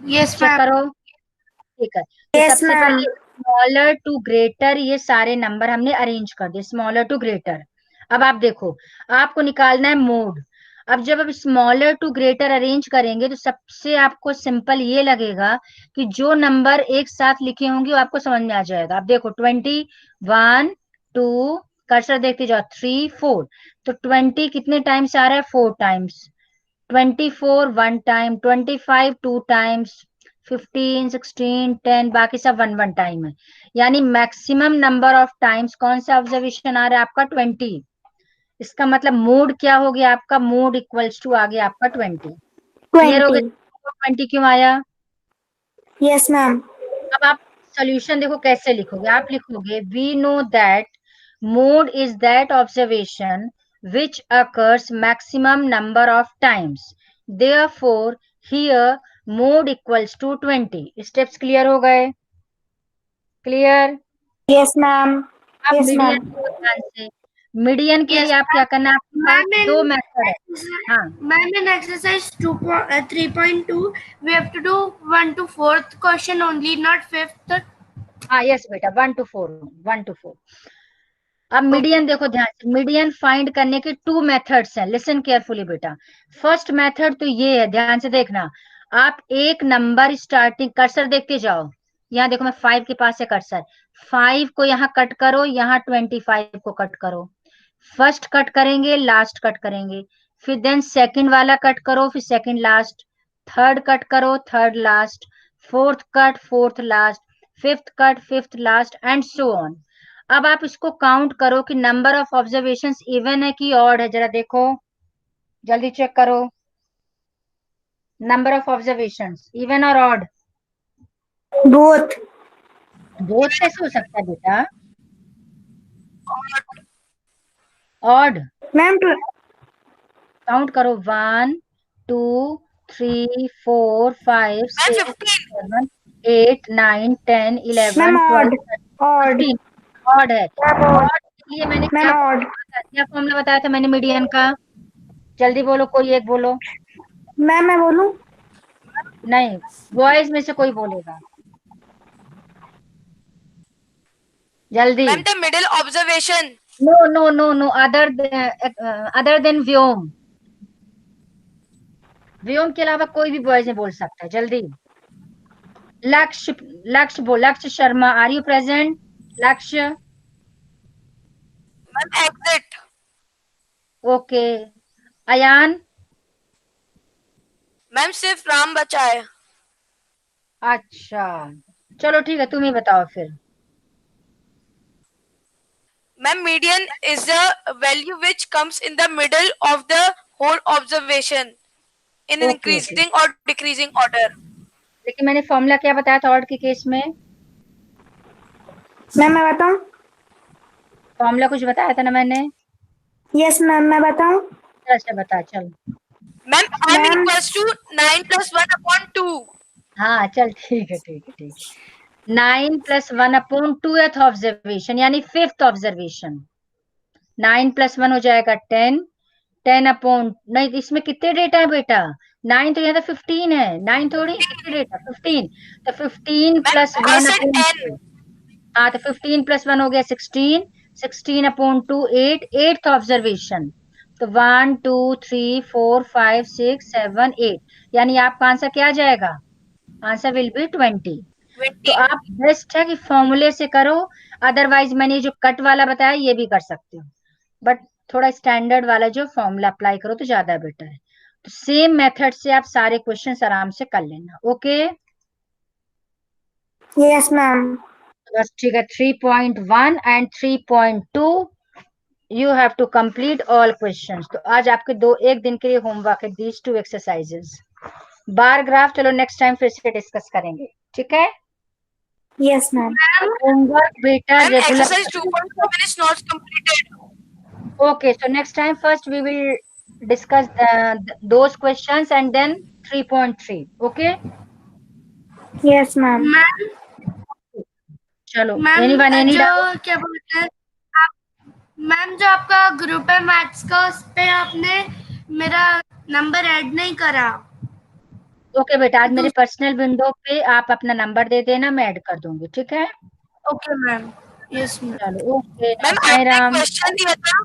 Yes check ma'am. करो. ठीक है. तो Yes, सबसे ma'am. पहले स्मॉलर टू ग्रेटर ये सारे नंबर हमने अरेंज कर दिए. Smaller to greater. अब आप देखो आपको निकालना है मोड. अब जब आप स्मॉलर टू ग्रेटर अरेंज करेंगे तो सबसे आपको सिंपल ये लगेगा कि जो नंबर एक साथ लिखे होंगे वो आपको समझ में आ जाएगा. आप देखो 20 1 2 कर्सर देखते जाओ 3 4. तो 20 कितने टाइम्स आ रहा है? 4 टाइम्स. 24 1 टाइम. 25 2 टाइम्स. 15 16 10 बाकी सब 1 टाइम है. यानी मैक्सिमम नंबर ऑफ टाइम्स कौन सा ऑब्जर्वेशन आ रहा है आपका? 20. इसका मतलब मोड क्या हो गया आपका? मोड इक्वल्स टू आ गया आपका 20. क्लियर हो 20. गया? 20 क्यों आया? Yes, ma'am. अब आप सॉल्यूशन देखो कैसे लिखोगे. आप लिखोगे we know that mode is that observation which occurs maximum number of times. Therefore, here mode equals to 20. Steps clear हो गए? क्लियर? Yes, ma'am. अब Yes, मीडियन ma'am. को ध्यान से. मीडियन के Yes, लिए आप क्या करना है? आपके पास मैम दो मेथड है. हाँ Ma'am, in exercise 3.2, we have to do 1 to 4th question only, not 5th. हाँ यस बेटा 1 to 4. 1 to 4. अब मीडियन देखो ध्यान से. मीडियन फाइंड करने के 2 मेथड्स हैं. लिसन केयरफुली बेटा. फर्स्ट मेथड तो ये है, ध्यान से देखना. आप एक नंबर स्टार्टिंग कर्सर देखते जाओ. यहाँ देखो मैं 5 के पास है कर्सर. 5 को यहाँ कट करो, यहाँ 25 को कट करो. फर्स्ट कट करेंगे, लास्ट कट करेंगे. फिर देन सेकंड वाला कट करो, फिर सेकंड लास्ट. थर्ड कट करो, third last. Fourth cut, fourth last. Fifth cut, fifth last and so on. अब आप इसको काउंट करो कि नंबर ऑफ ऑब्जर्वेशंस इवन है कि ऑड है. जरा देखो जल्दी चेक करो. नंबर ऑफ ऑब्जर्वेशंस इवन और ऑड? Both. बोथ कैसे हो सकता है बेटा? ऑड. Ma'am, काउंट करो 1 2 3 4 5 Ma'am, 6 15. 7 8 9 10 11 ma'am, 12 odd. Odd. 13. Odd है. ऑड के लिए मैंने Ma'am, odd. क्या फॉर्मूला बताया था मैंने मीडियन का? जल्दी बोलो, कोई एक बोलो. Ma'am, मैं बोलूं? नहीं, बॉयज में से कोई बोलेगा. जल्दी. Ma'am, the middle observation. No no no no. Other than Vyom. Vyom के अलावा कोई भी बॉयज में बोल सकता है. जल्दी. लक्ष्य. लक्ष्य शर्मा, आर यू प्रेजेंट? लक्ष्य. Ma'am, exit. Okay Ayan? Ma'am सिर्फ राम बचा है। अच्छा, चलो ठीक है, तुम ही बताओ फिर। Ma'am median is the value which comes in the middle of the whole observation in okay okay, increasing और डिक्रीजिंग ऑर्डर। लेकिन मैंने फॉर्मूला क्या बताया था ऑड के केस में? मैम मैं बताऊं? फॉर्मूला कुछ बताया था ना मैंने? यस मैम मैं बताऊं? अच्छा बता चल। Ma'am m ma'am equals to 9 + 1/2। हाँ चल ठीक है ठीक है ठीक है। 9 + 1/2th ऑब्जर्वेशन यानी 5th ऑब्जर्वेशन। 9 + 1 हो जाएगा 10। 10 अपॉन नहीं, इसमें कितने डेटा है बेटा? 9 तो यहाँ तो 15 है। 9 थोड़ी, कितने डेटा? 15। तो 15 मैम + आई 1 सेड अपॉन 10। 2। हाँ तो 15 + 1 हो गया 16। 16 अपॉन 2 8, 8th ऑब्जर्वेशन। तो 1 2 3 4 5 6 7 8, यानी आपका आंसर क्या आ जाएगा? Answer will be 20। तो 20। आप बेस्ट है कि फॉर्मूले से करो, अदरवाइज मैंने जो कट वाला बताया ये भी कर सकते हो, बट थोड़ा स्टैंडर्ड वाला जो फॉर्मूला अप्लाई करो तो ज्यादा बेटर है। तो सेम मेथड से आप सारे क्वेश्चंस आराम से कर लेना। Okay yes ma'am. बस ठीक है। 3.1 and 3.2 you have to complete all questions. तो आज आपके एक दिन के लिए होमवर्क है दीज 2 एक्सरसाइजेस। बार ग्राफ चलो नेक्स्ट टाइम फिर से डिस्कस करेंगे, ठीक है? Yes ma'am. होमवर्क बेटा ma'am regular. Exercise 2.7 is not completed। Okay, so next time first we will discuss those questions and then 3.3. Okay, yes ma'am. Ma'am चलो ma'am anyone any जो doubt? क्या बोलते हैं आप, मैम जो आपका ग्रुप है मैथ्स का उस पे आपने मेरा नंबर ऐड नहीं करा। ओके बेटा, आज मेरे पर्सनल विंडो पे आप अपना नंबर दे देना, मैं ऐड कर दूंगी, ठीक है? Okay ma'am. Yes ma'am. चलो ओके, मैम साई आपने राम। क्वेश्चन दिया था।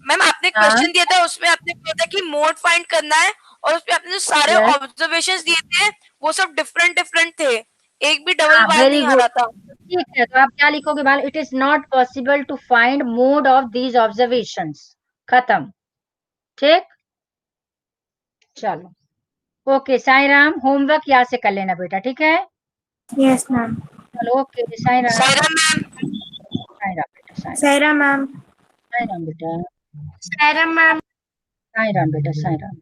मैम आपने हाँ क्वेश्चन दिया था, उसमें आपने बोला था कि मोड फाइंड करना है, और उसपे आपने जो सारे यस, ऑब्जर्वेशंस दिए थे वो सब डिफरेंट डिफरेंट थे, एक भी डबल हाँ बार वेरी नहीं आ गुड। रहा था। ठीक है, तो आप क्या लिखोगे बाल? It is not possible to find mode of these observations. खत्म, ठीक? चलो ओके साई राम, होमवर्क यहाँ से कर लेना बेटा, ठीक है? Yes ma'am. चलो ओके साई राम। सायरा मैम। साई राम बेटा, सायरा मैम। साई राम बेटा, सायरा मैम। साई राम बेटा, साई राम।